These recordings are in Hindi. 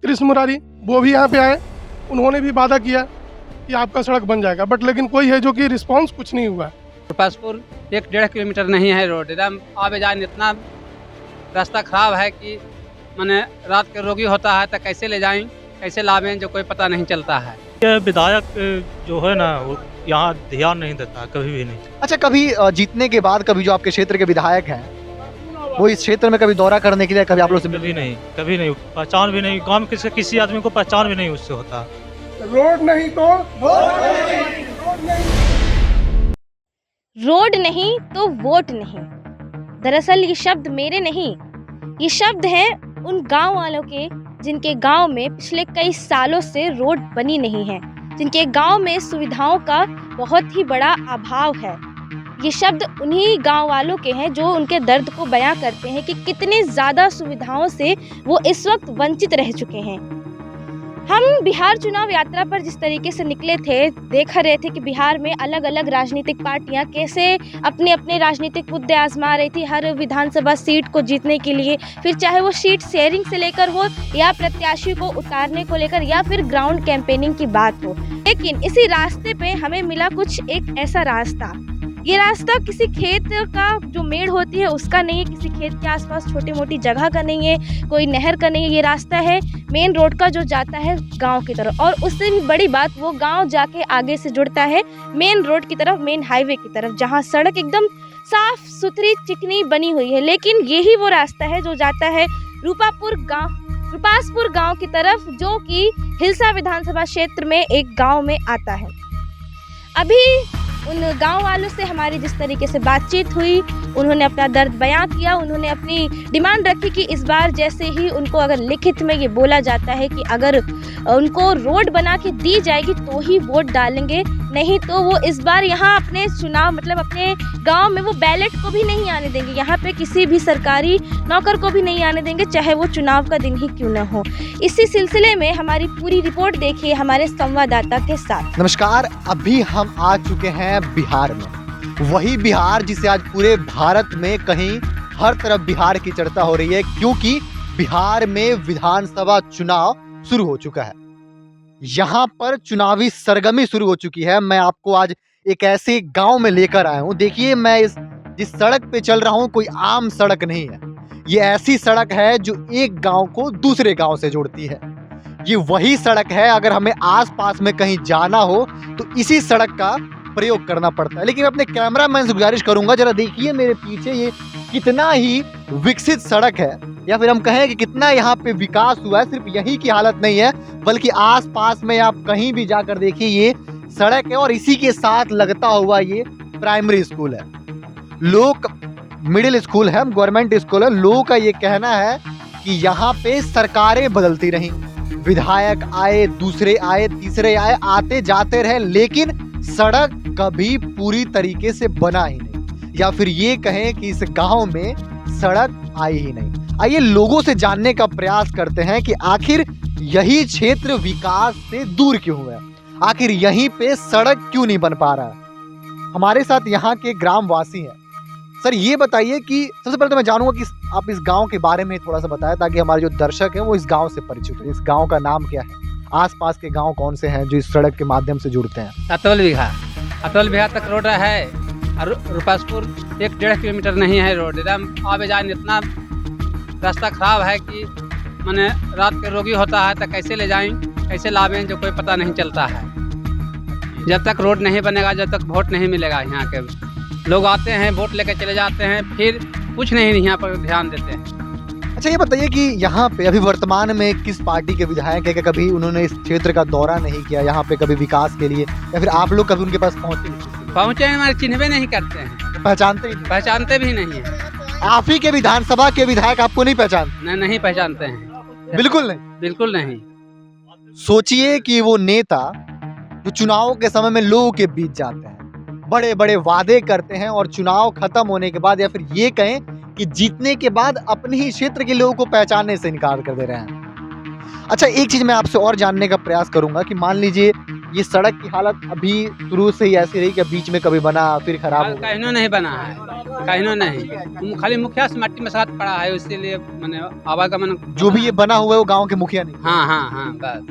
कृष्ण मुरारी, वो भी यहाँ पे आए, उन्होंने भी वादा किया कि आपका सड़क बन जाएगा, बट लेकिन कोई है जो कि रिस्पॉन्स कुछ नहीं हुआ। रुपासपुर 1-1.5 किलोमीटर नहीं है रोड, एकदम आवे जाए इतना रास्ता खराब है कि मैंने रात के रोगी होता है तो कैसे ले जाएं, कैसे लावें, जो कोई पता नहीं चलता है। ये विधायक जो है ना वो यहाँ ध्यान नहीं देता है, कभी भी नहीं। अच्छा, कभी जीतने के बाद कभी जो आपके क्षेत्र के विधायक हैं वो इस क्षेत्र में कभी दौरा करने के लिए कभी आप लोग से कभी नहीं, कभी नहीं, पहचान भी नहीं, गांव के किसी आदमी को पहचान भी नहीं उससे होता। रोड नहीं तो रोड नहीं तो वोट नहीं। दरअसल ये शब्द मेरे नहीं, ये शब्द हैं उन गांव वालों के जिनके गांव में पिछले कई सालों से रोड बनी नहीं है, जिनके गांव में सुविधाओं का बहुत ही बड़ा अभाव है। ये शब्द उन्हीं गांव वालों के हैं जो उनके दर्द को बयां करते हैं कि कितने ज़्यादा सुविधाओं से वो इस वक्त वंचित रह चुके हैं। हम बिहार चुनाव यात्रा पर जिस तरीके से निकले थे, देख रहे थे कि बिहार में अलग अलग राजनीतिक पार्टियां कैसे अपने अपने राजनीतिक मुद्दे आजमा रही थी हर विधानसभा सीट को जीतने के लिए, फिर चाहे वो सीट शेयरिंग से लेकर हो या प्रत्याशी को उतारने को लेकर या फिर ग्राउंड कैंपेनिंग की बात हो। लेकिन इसी रास्ते पे हमें मिला कुछ एक ऐसा रास्ता, ये रास्ता किसी खेत का जो मेड़ होती है उसका नहीं है, किसी खेत के आसपास छोटी मोटी जगह का नहीं है, कोई नहर का नहीं है। ये रास्ता है मेन रोड का जो जाता है गांव की तरफ, और उससे भी बड़ी बात वो गांव जाके आगे से जुड़ता है मेन रोड की तरफ, मेन हाईवे की तरफ, जहां सड़क एकदम साफ सुथरी चिकनी बनी हुई है। लेकिन यही वो रास्ता है जो जाता है रुपासपुर गाँव की तरफ, जो कि हिलसा विधानसभा क्षेत्र में एक गाँव में आता है। अभी उन गांव वालों से हमारी जिस तरीके से बातचीत हुई, उन्होंने अपना दर्द बयां किया, उन्होंने अपनी डिमांड रखी कि इस बार जैसे ही उनको अगर लिखित में ये बोला जाता है कि अगर उनको रोड बना के दी जाएगी तो ही वोट डालेंगे, नहीं तो वो इस बार यहाँ अपने चुनाव मतलब अपने गांव में वो बैलेट को भी नहीं आने देंगे, यहाँ पे किसी भी सरकारी नौकर को भी नहीं आने देंगे, चाहे वो चुनाव का दिन ही क्यों न हो। इसी सिलसिले में हमारी पूरी रिपोर्ट देखिए हमारे संवाददाता के साथ। नमस्कार, अभी हम आ चुके हैं बिहार में, वही बिहार जिसे आज पूरे भारत में कहीं हर तरफ बिहार की चर्चा हो रही है, क्योंकि बिहार में विधानसभा चुनाव शुरू हो चुका है। यहाँ पर चुनावी सरगर्मी शुरू हो चुकी है। मैं आपको आज एक ऐसे गांव में लेकर आया हूँ। देखिए, मैं जिस सड़क पे चल रहा हूँ कोई आम सड़क नहीं है, ये ऐसी सड़क है जो एक गांव को दूसरे गांव से जोड़ती है। ये वही सड़क है, अगर हमें आसपास में कहीं जाना हो तो इसी सड़क का प्रयोग करना पड़ता है। लेकिन अपने कैमरामैन से गुजारिश करूंगा, जरा देखिए मेरे पीछे ये कितना ही विकसित सड़क है, या फिर हम कहें कि कितना यहाँ पे विकास हुआ है। सिर्फ यही की हालत नहीं है, बल्कि आसपास में आप कहीं भी जाकर देखिए ये सड़क है, और इसी के साथ लगता हुआ ये प्राइमरी स्कूल है, लोग मिडिल स्कूल है, गवर्नमेंट स्कूल है। लोगों का ये कहना है कि यहाँ पे सरकारें बदलती रहीं, विधायक आए, दूसरे आए, तीसरे आए, आते जाते रहे, लेकिन सड़क कभी पूरी तरीके से बना ही नहीं, या फिर ये कहें कि इस गांव में सड़क आई ही नहीं। आइए लोगों से जानने का प्रयास करते हैं कि आखिर यही क्षेत्र विकास से दूर क्यों हुआ है, आखिर यहीं पे सड़क क्यों नहीं बन पा रहा है। हमारे साथ यहाँ के ग्रामवासी हैं। सर, ये बताइए कि सबसे पहले तो मैं जानूंगा कि आप इस गांव के बारे में थोड़ा सा बताएं, ताकि हमारे जो दर्शक हैं वो इस गांव से परिचित हो। इस गांव का नाम क्या है, आसपास के गांव कौन से हैं जो इस सड़क के माध्यम से जुड़ते हैं? अतवल बिघा तक रोड है, और रुपासपुर 1-1.5 किलोमीटर नहीं है रोड, एकदम आवे जाए इतना रास्ता खराब है कि मैंने रात के रोगी होता है तो कैसे ले जाएं, कैसे लावें, जो कोई पता नहीं चलता है। जब तक रोड नहीं बनेगा, जब तक वोट नहीं मिलेगा, यहाँ के लोग आते हैं वोट लेकर चले जाते हैं, फिर कुछ नहीं यहाँ पर ध्यान देते हैं। अच्छा, ये बताइए कि यहाँ पे अभी वर्तमान में किस पार्टी के विधायक है, क्या कभी उन्होंने इस क्षेत्र का दौरा नहीं किया यहाँ पे कभी विकास के लिए, या फिर आप लोग कभी उनके पास पहुँचे हमारे चिन्हवे नहीं करते हैं, पहचानते भी नहीं है। आप ही के विधानसभा के विधायक आपको नहीं पहचानते? नहीं पहचानते हैं, बिल्कुल नहीं। सोचिए कि वो नेता जो चुनाव के समय में लोगों के बीच जाते हैं, बड़े बड़े वादे करते हैं, और चुनाव खत्म होने के बाद, या फिर ये कहें कि जीतने के बाद, अपने ही क्षेत्र के लोगों को पहचानने से इनकार कर दे रहे हैं। अच्छा, एक चीज मैं आपसे और जानने का प्रयास करूंगा कि मान लीजिए ये सड़क की हालत अभी शुरू से ही ऐसी रही कि बीच में कभी बना फिर खराब हो गया? कहीं नहीं बना है, कहीं नहीं, खाली मुखिया से मट्टी में साथ पड़ा है, इसीलिए मैंने आवागमन जो भी ये बना हुआ है वो गांव के मुखिया नहीं। हाँ बस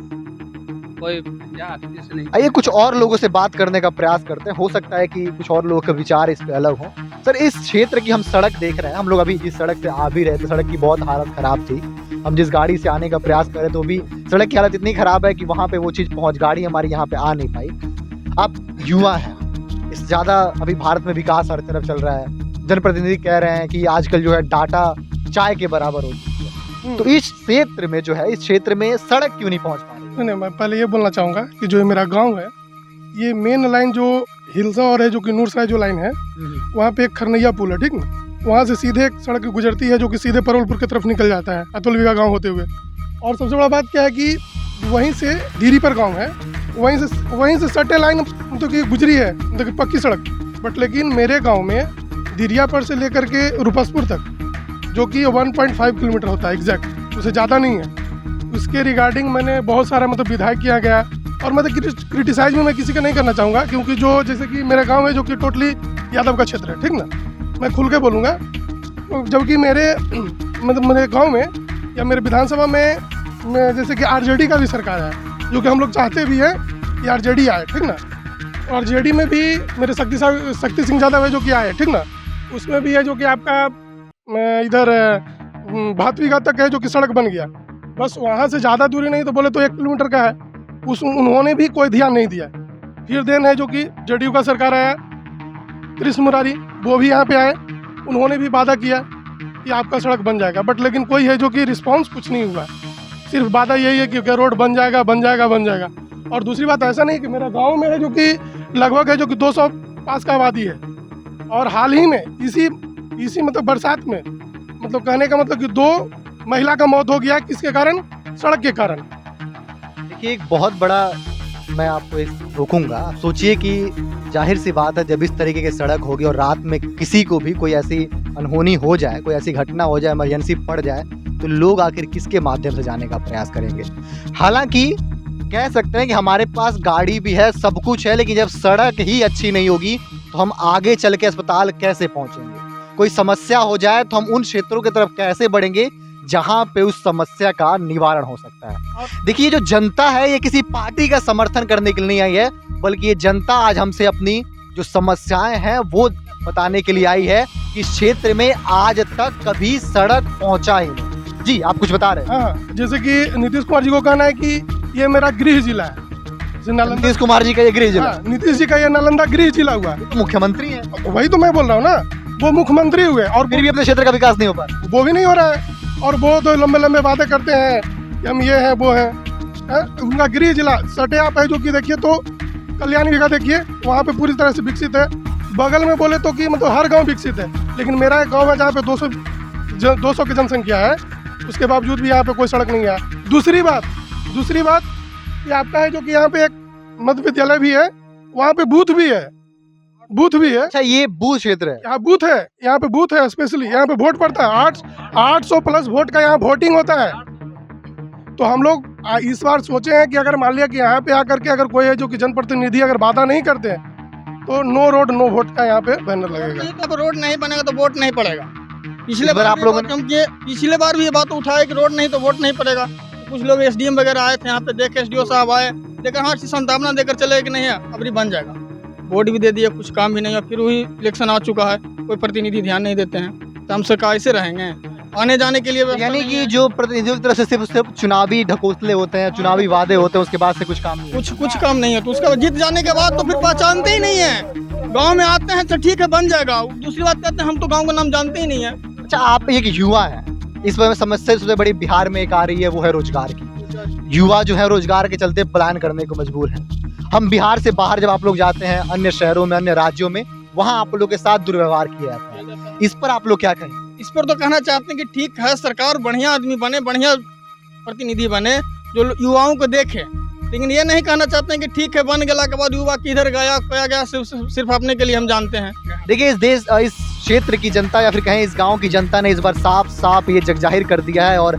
कोई से नहीं। आइए कुछ और लोगों से बात करने का प्रयास करते हैं, हो सकता है कि कुछ और लोगों के विचार इस पे अलग हो। सर, इस क्षेत्र की हम सड़क देख रहे हैं, हम लोग अभी जिस सड़क से आ भी रहे थे सड़क की बहुत हालत खराब थी। हम जिस गाड़ी से आने का प्रयास कर रहे थे वो भी सड़क की हालत इतनी खराब है कि वहाँ पे वो चीज़ गाड़ी हमारी यहाँ पे आ नहीं पाई। आप युवा हैं, इस ज़्यादा अभी भारत में विकास हर तरफ चल रहा है, जनप्रतिनिधि कह रहे हैं कि आजकल जो है डाटा चाय के बराबर हो चुकी है, तो इस क्षेत्र में जो है इस क्षेत्र में सड़क क्यों नहीं पहुँच पा रही? नहीं, मैं पहले ये बोलना चाहूँगा कि जो ये मेरा गांव है, ये मेन लाइन जो हिलसा और है जो कि नूरसराय जो लाइन है, वहाँ पे एक खरनैया पुल है, ठीक ना। वहाँ से सीधे एक सड़क गुजरती है जो कि सीधे परवलपुर की तरफ निकल जाता है अतुलविका गांव होते हुए। और सबसे बड़ा बात क्या है कि वहीं से धीरी पर गांव है, वहीं से सटे लाइन मतलब कि गुजरी है, मतलब कि पक्की सड़क। बट लेकिन मेरे गाँव में दिरिया पर से लेकर के रूपसपुर तक जो कि 1.5 किलोमीटर होता है एग्जैक्ट, उससे ज़्यादा नहीं है। उसके रिगार्डिंग मैंने बहुत सारा मतलब विधायक किया गया, और मतलब क्रिटिसाइज में मैं किसी का नहीं करना चाहूँगा, क्योंकि जो जैसे कि मेरा गांव है जो कि टोटली यादव का क्षेत्र है, ठीक ना, मैं खुल के बोलूँगा। जबकि मेरे मतलब मेरे गांव में या मेरे विधानसभा में जैसे कि आरजेडी का भी सरकार है, जो कि हम लोग चाहते भी हैं कि आरजेडी आए, ठीक ना। आरजेडी में भी मेरे शक्ति सिंह यादव है जो कि आए, ठीक ना। उसमें भी है जो कि आपका इधर भातवीगा तक है जो कि सड़क बन गया, बस वहाँ से ज़्यादा दूरी नहीं तो बोले तो 1 किलोमीटर का है, उन्होंने भी कोई ध्यान नहीं दिया। फिर देन है जो कि जेडीयू का सरकार आया, कृष्ण मुरारी वो भी यहाँ पे आए, उन्होंने भी वादा किया कि आपका सड़क बन जाएगा, बट लेकिन कोई है जो कि रिस्पांस कुछ नहीं हुआ। सिर्फ वादा यही है कि रोड बन जाएगा बन जाएगा बन जाएगा। और दूसरी बात ऐसा नहीं कि मेरा गाँव में है जो कि लगभग है जो कि 200 पास का आबादी है, और हाल ही में इसी मतलब बरसात में मतलब कहने का मतलब कि 2 महिला का मौत हो गया, किसके कारण? सड़क के कारण। देखिए, एक बहुत बड़ा मैं आपको रोकूंगा। सोचिए कि जाहिर सी बात है, जब इस तरीके की सड़क होगी और रात में किसी को भी कोई ऐसी अनहोनी हो जाए, कोई ऐसी घटना हो जाए, इमरजेंसी पड़ जाए, तो लोग आखिर किसके माध्यम से जाने का प्रयास करेंगे। हालांकि कह सकते हैं कि हमारे पास गाड़ी भी है, सब कुछ है, लेकिन जब सड़क ही अच्छी नहीं होगी तो हम आगे चल के अस्पताल कैसे पहुंचेंगे? कोई समस्या हो जाए तो हम उन क्षेत्रों की तरफ कैसे बढ़ेंगे जहां पे उस समस्या का निवारण हो सकता है? देखिए, जो जनता है ये किसी पार्टी का समर्थन करने के लिए नहीं आई है, बल्कि ये जनता आज हमसे अपनी जो समस्याएं हैं वो बताने के लिए आई है कि इस क्षेत्र में आज तक कभी सड़क पहुंचा ही नहीं। जी, आप कुछ बता रहे हैं? हाँ, जैसे कि नीतीश कुमार जी को कहना है कि ये मेरा गृह जिला है, नीतीश कुमार जी का ये गृह जिला। नीतीश जी का ये नालंदा गृह जिला हुआ, तो मुख्यमंत्री है, वही तो मैं बोल रहा हूँ ना, वो मुख्यमंत्री हुए और फिर भी अपने क्षेत्र का विकास नहीं हो पा रहा, वो भी नहीं हो रहा है। और वो तो लंबे वादे करते हैं कि हम ये हैं वो हैं। उनका गृह जिला सटे आप है जो कि देखिए तो कल्याणी का देखिए, वहाँ पे पूरी तरह से विकसित है। बगल में बोले तो कि मतलब हर गांव विकसित है, लेकिन मेरा एक गांव है जहाँ पे 200 की जनसंख्या है, उसके बावजूद भी यहाँ पे कोई सड़क नहीं है। दूसरी बात कि आपका है जो कि यहाँ पे एक मध्य विद्यालय भी है, वहाँ पे बूथ भी है। अच्छा, ये बूथ क्षेत्र है? यहाँ पे बूथ है स्पेशली, यहाँ पे वोट पड़ता है। 800 प्लस वोट का यहाँ वोटिंग होता है। तो हम लोग इस बार सोचे हैं कि अगर मान लिया कि यहाँ पे आकर के अगर कोई है जो कि जनप्रतिनिधि अगर वादा नहीं करते हैं तो नो रोड नो वोट का यहाँ पे बैनर लगेगा। जब रोड नहीं बनेगा तो वोट नहीं पड़ेगा। पिछले बार आप लोगों पिछले बार भी ये बात उठाया कि रोड नहीं तो वोट नहीं पड़ेगा। कुछ लोग SDM वगैरह आए थे यहाँ पे, देखे SDO साहब आए, लेकिन हाँ संतावना देकर चले कि नहीं है अब बन जाएगा, वोट भी दे दिया, कुछ काम भी नहीं है। फिर वही इलेक्शन आ चुका है, कोई प्रतिनिधि ध्यान नहीं देते हैं, तो हम से कैसे रहेंगे आने जाने के लिए? यानी कि जो प्रतिनिधियों की तरफ से सिर्फ चुनावी ढकोसले होते हैं, चुनावी वादे होते हैं, उसके बाद से कुछ काम नहीं, कुछ काम नहीं है। तो उसका जीत जाने के बाद तो फिर पहचानते ही नहीं है। गांव में आते हैं तो ठीक है बन जाएगा, दूसरी बात कहते हैं हम तो गांव का नाम जानते ही नहीं है। अच्छा, आप एक युवा है, इस वजह समस्या सबसे बड़ी बिहार में एक आ रही है, वो है रोजगार की। युवा जो है रोजगार के चलते पलायन करने को मजबूर है। हम बिहार से बाहर जब आप लोग जाते हैं अन्य शहरों में, अन्य राज्यों में, वहाँ आप लोगों के साथ दुर्व्यवहार किया जाता है। इस पर आप लोग क्या कहें? इस पर तो कहना चाहते हैं कि ठीक है, सरकार बढ़िया आदमी बने, बढ़िया प्रतिनिधि बने जो युवाओं को देखे, लेकिन ये नहीं कहना चाहते हैं कि ठीक है बन गया के बाद युवा किधर गया खोया गया, सिर्फ अपने के लिए हम जानते हैं। देखिए, इस क्षेत्र की जनता या फिर कहें इस गांव की जनता ने इस बार साफ ये जाहिर कर दिया है और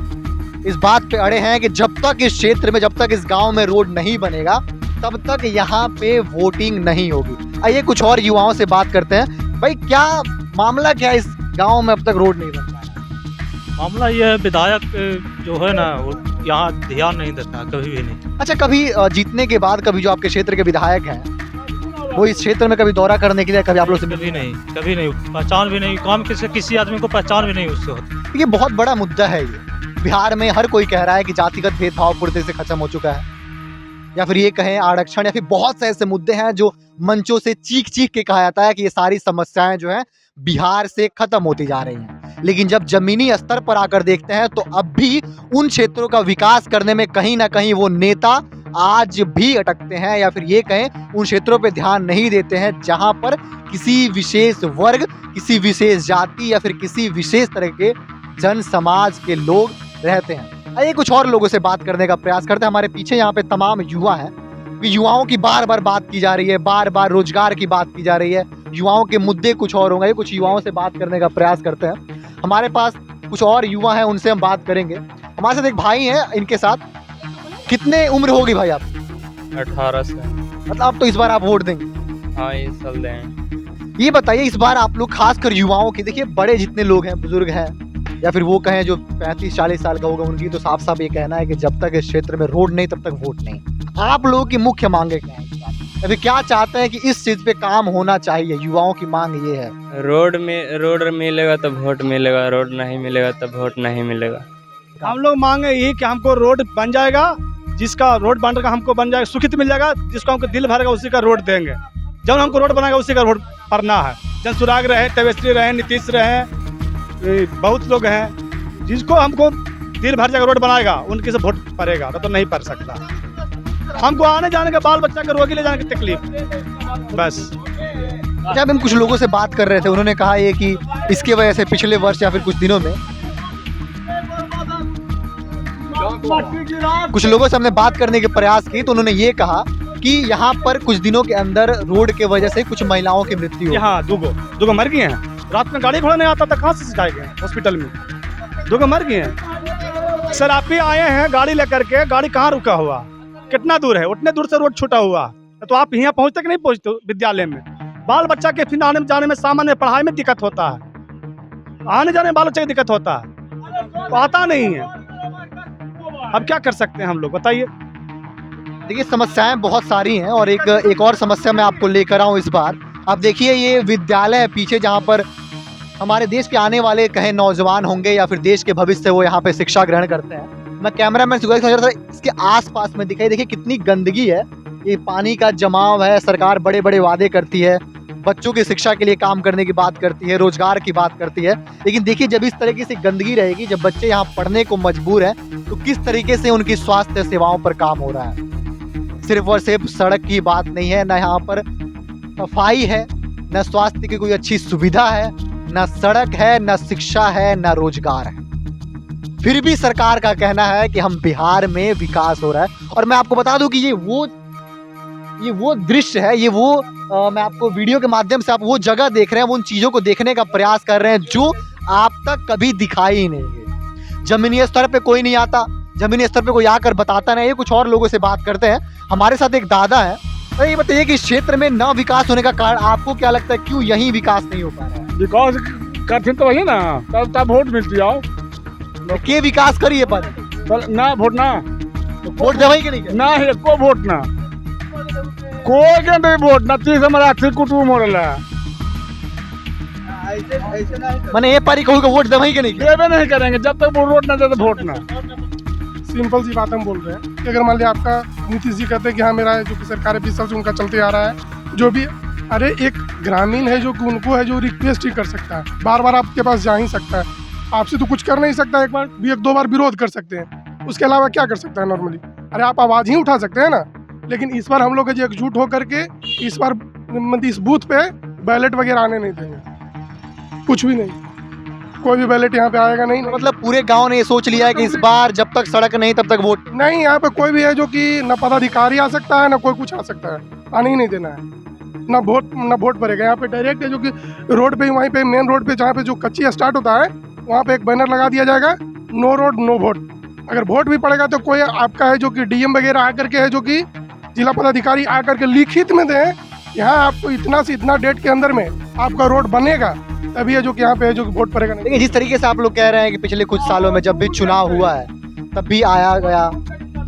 इस बात पे अड़े हैं कि जब तक इस क्षेत्र में, जब तक इस गांव में रोड नहीं बनेगा तब तक यहाँ पे वोटिंग नहीं होगी। आइए कुछ और युवाओं से बात करते हैं। भाई क्या मामला क्या है, इस गांव में अब तक रोड नहीं बन पाया? मामला ये है, विधायक जो है ना वो यहाँ ध्यान नहीं देता कभी भी नहीं। अच्छा, कभी जीतने के बाद कभी जो आपके क्षेत्र के विधायक हैं वो इस क्षेत्र में कभी दौरा करने के लिए कभी आप लोग से कभी नहीं पहचान भी नहीं, काम किसी आदमी को पहचान भी नहीं उससे होती। ये बहुत बड़ा मुद्दा है। ये बिहार में हर कोई कह रहा है कि जातिगत भेदभाव पूरी से खत्म हो चुका है, या फिर ये कहें आरक्षण, या फिर बहुत से ऐसे मुद्दे हैं जो मंचों से चीख चीख के कहा जाता है कि ये सारी समस्याएं जो हैं बिहार से खत्म होती जा रही हैं। लेकिन जब जमीनी स्तर पर आकर देखते हैं तो अब भी उन क्षेत्रों का विकास करने में कहीं ना कहीं वो नेता आज भी अटकते हैं, या फिर ये कहें उन क्षेत्रों पे ध्यान नहीं देते हैं जहां पर किसी विशेष वर्ग, किसी विशेष जाति या फिर किसी विशेष तरह के जन समाज के लोग रहते हैं। आइए कुछ और लोगों से बात करने का प्रयास करते हैं। हमारे पीछे यहाँ पे तमाम युवा हैं। युवाओं की बार बार बात की जा रही है, बार बार रोजगार की बात की जा रही है, युवाओं के मुद्दे कुछ और होंगे। कुछ युवाओं से बात करने का प्रयास करते हैं। हमारे पास कुछ और युवा हैं, उनसे हम बात करेंगे। हमारे साथ एक भाई हैं, इनके साथ कितने उम्र होगी भाई आप? 18 से। मतलब अब तो इस बार आप वोट देंगे? हाँ, ये साल दें। ये बताइए इस बार आप लोग खासकर युवाओं की, देखिए बड़े जितने लोग हैं, बुजुर्ग हैं या फिर वो कहें जो 35-40 साल का होगा, उनकी तो साफ साफ ये कहना है कि जब तक इस क्षेत्र में रोड नहीं तब तक वोट नहीं। आप लोगों की मुख्य मांगे क्या है? अभी क्या चाहते हैं कि इस चीज पे काम होना चाहिए? युवाओं की मांग ये है। रोड मिलेगा तो वोट मिलेगा, रोड नहीं मिलेगा तो वोट नहीं मिलेगा। हम लोग मांगे यही कि हमको रोड बन जाएगा, जिसका रोड बन रहा हमको बन जाएगा, सुखित मिल जाएगा, जिसको हमको दिल भरेगा उसी का रोड देंगे। जब हमको रोड बनाएगा उसी का रोड भरना है। जनसुराग रहे, तेजस्वी रहे, नीतीश रहे, बहुत लोग हैं, जिसको हमको दिल भर जाएगा रोड बनाएगा उनके से वोट पड़ेगा, तो नहीं पड़ सकता। हमको आने जाने का, बाल बच्चा के रोगी ले जाने की तकलीफ बस। जब हम कुछ लोगों से बात कर रहे थे, उन्होंने कहा ये कि इसके वजह से पिछले वर्ष या फिर कुछ दिनों में कुछ लोगों से हमने बात करने के प्रयास की, तो उन्होंने ये कहा कि यहाँ पर कुछ दिनों के अंदर रोड के वजह से कुछ महिलाओं की मृत्यु हुई। हाँ, दुगो मर गए हैं। रात में गाड़ी घोड़ा नहीं आता था, कहाँ से सिखाए गए हॉस्पिटल में, दुगो मर गए हैं। सर आप ही आए हैं गाड़ी लेकर के, गाड़ी कहाँ रुका हुआ, कितना दूर है? उतने दूर से रोड छूटा हुआ, तो आप यहाँ पहुँचते कि नहीं पहुँचते? विद्यालय में बाल बच्चा के फिर आने जाने में, सामान्य पढ़ाई में दिक्कत होता है, आने जाने में बाल बच्चे की दिक्कत होता है, तो आता नहीं है। अब क्या कर सकते हैं हम लोग, बताइए। देखिए समस्याएं बहुत सारी हैं, और एक और समस्या मैं आपको लेकर आऊँ इस बार। आप देखिए ये विद्यालय है पीछे, जहाँ पर हमारे देश के आने वाले कहे नौजवान होंगे या फिर देश के भविष्य से वो यहाँ पे शिक्षा ग्रहण करते हैं। मैं कैमरामैन से समझ रहा था, इसके आसपास में दिखाई, देखिए कितनी गंदगी है, ये पानी का जमाव है। सरकार बड़े बड़े वादे करती है, बच्चों की शिक्षा के लिए काम करने की बात करती है, रोजगार की बात करती है, लेकिन देखिए जब इस तरीके से गंदगी रहेगी, जब बच्चे यहाँ पढ़ने को मजबूर हैं, तो किस तरीके से उनकी स्वास्थ्य सेवाओं पर काम हो रहा है। सिर्फ और सिर्फ सड़क की बात नहीं है, न यहाँ पर सफाई है, न स्वास्थ्य की कोई अच्छी सुविधा है, न सड़क है, न शिक्षा है, न रोजगार है। फिर भी सरकार का कहना है कि हम बिहार में विकास हो रहा है। और मैं आपको बता दूं कि ये वो दृश्य है, मैं आपको वीडियो के माध्यम से आप वो जगह देख रहे हैं, वो उन चीज़ों को देखने का प्रयास कर रहे हैं जो आप तक कभी दिखाई ही नहीं है। जमीनी स्तर पे कोई नहीं आता, जमीनी स्तर पे कोई आकर बताता नहीं। कुछ और लोगों से बात करते हैं। हमारे साथ एक दादा है। तो ये बताइए कि इस क्षेत्र में ना विकास होने का कारण आपको क्या लगता है, क्यों यहीं विकास नहीं हो पा रहा है? विकास करते तो वही ना, तब वोट मिलती आओ के विकास करिए पर ना, वोट ना, वोट देवाई के नहीं ना है को वोट ना, कोई के नहीं वोट ना, तीस हमारा कुटुंब हो रहा है। मैंने ये पारी कहूँ वोट देवाई के नहीं, देवे नहीं करेंगे जब तक वो वोट ना दे, तो वोट ना। सिंपल सी बात हम बोल रहे हैं कि अगर मान लिया आपका नीतीश जी कहते हैं कि हाँ मेरा जो कि सरकार है 20 साल से उनका चलते आ रहा है, जो भी, अरे एक ग्रामीण है जो कि उनको है जो रिक्वेस्ट ही कर सकता है, बार बार आपके पास जा ही सकता है, आपसे तो कुछ कर नहीं सकता, एक बार भी 1-2 बार विरोध कर सकते हैं, उसके अलावा क्या कर सकता है नॉर्मली? अरे आप आवाज़ ही उठा सकते हैं ना। लेकिन इस बार हम लोग जो एकजुट होकर के इस बार मतलब इस बूथ पे बैलेट वगैरह आने नहीं देंगे, कुछ भी नहीं, कोई भी बैलेट यहाँ पे आएगा नहीं। मतलब पूरे गांव ने ये सोच लिया है कि इस बार जब तक सड़क नहीं तब तक वोट नहीं। यहाँ पे कोई भी है जो कि न पदाधिकारी आ सकता है, न कोई कुछ आ सकता है, आने ही नहीं देना है, न वोट पड़ेगा। यहाँ पे डायरेक्ट है जो कि रोड पे, वहीं पे मेन रोड पे जहाँ पे जो कच्ची स्टार्ट होता है, वहाँ पे एक बैनर लगा दिया जाएगा, नो रोड नो वोट। अगर वोट भी पड़ेगा तो कोई आपका है जो कि डीएम वगैरह आकर के है जो कि जिला पदाधिकारी आकर के लिखित में दें, यहाँ आपको इतना से इतना डेट के अंदर में आपका रोड बनेगा, तभी है जो कि यहाँ पे है जो कि वोट पड़ेगा नहीं। देखिए जिस तरीके से आप लोग कह रहे हैं कि पिछले कुछ सालों में जब भी चुनाव हुआ है तब भी आया गया,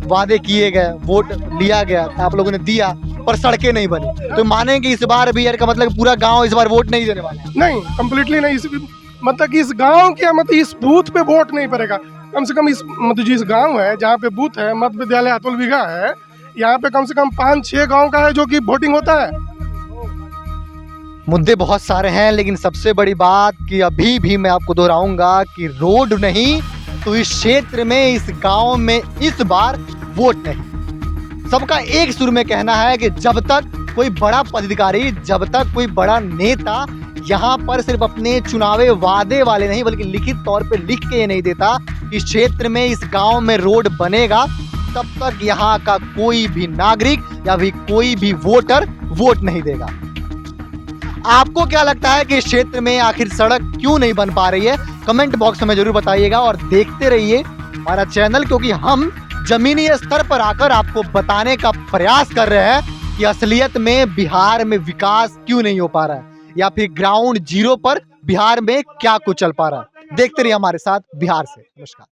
वादे किए गए, वोट लिया गया, आप लोगों ने दिया, पर सड़कें नहीं बनी। तो मानेंगे इस बार भी यार का मतलब पूरा गांव इस बार वोट नहीं देने वाला है? नहीं, कम्प्लीटली नहीं। मतलब कि इस गांव के मतलब इस बूथ पे वोट नहीं पड़ेगा। कम से कम इस मतलब जिस गांव है जहाँ पे बूथ है, मध्य विद्यालय अतुल विघा है, यहाँ पे कम से कम 5-6 गांव का है जो कि वोटिंग होता है। मुद्दे बहुत सारे हैं, लेकिन सबसे बड़ी बात कि अभी भी मैं आपको दोहराऊंगा कि रोड नहीं तो इस क्षेत्र में, इस गांव में इस बार वोट नहीं। सबका एक सुर में कहना है कि जब तक कोई बड़ा पदाधिकारी, जब तक कोई बड़ा नेता यहाँ पर सिर्फ अपने चुनावी वादे वाले नहीं बल्कि लिखित तौर पे लिख के ये नहीं देता इस क्षेत्र में, इस गांव में रोड बनेगा, तब तक यहाँ का कोई भी नागरिक या भी कोई भी वोटर वोट नहीं देगा। आपको क्या लगता है कि इस क्षेत्र में आखिर सड़क क्यों नहीं बन पा रही है? कमेंट बॉक्स में जरूर बताइएगा और देखते रहिए हमारा चैनल, क्योंकि हम जमीनी स्तर पर आकर आपको बताने का प्रयास कर रहे हैं कि असलियत में बिहार में विकास क्यों नहीं हो पा रहा है, या फिर ग्राउंड जीरो पर बिहार में क्या कुछ चल पा रहा है। देखते रहिए हमारे साथ बिहार से। नमस्कार।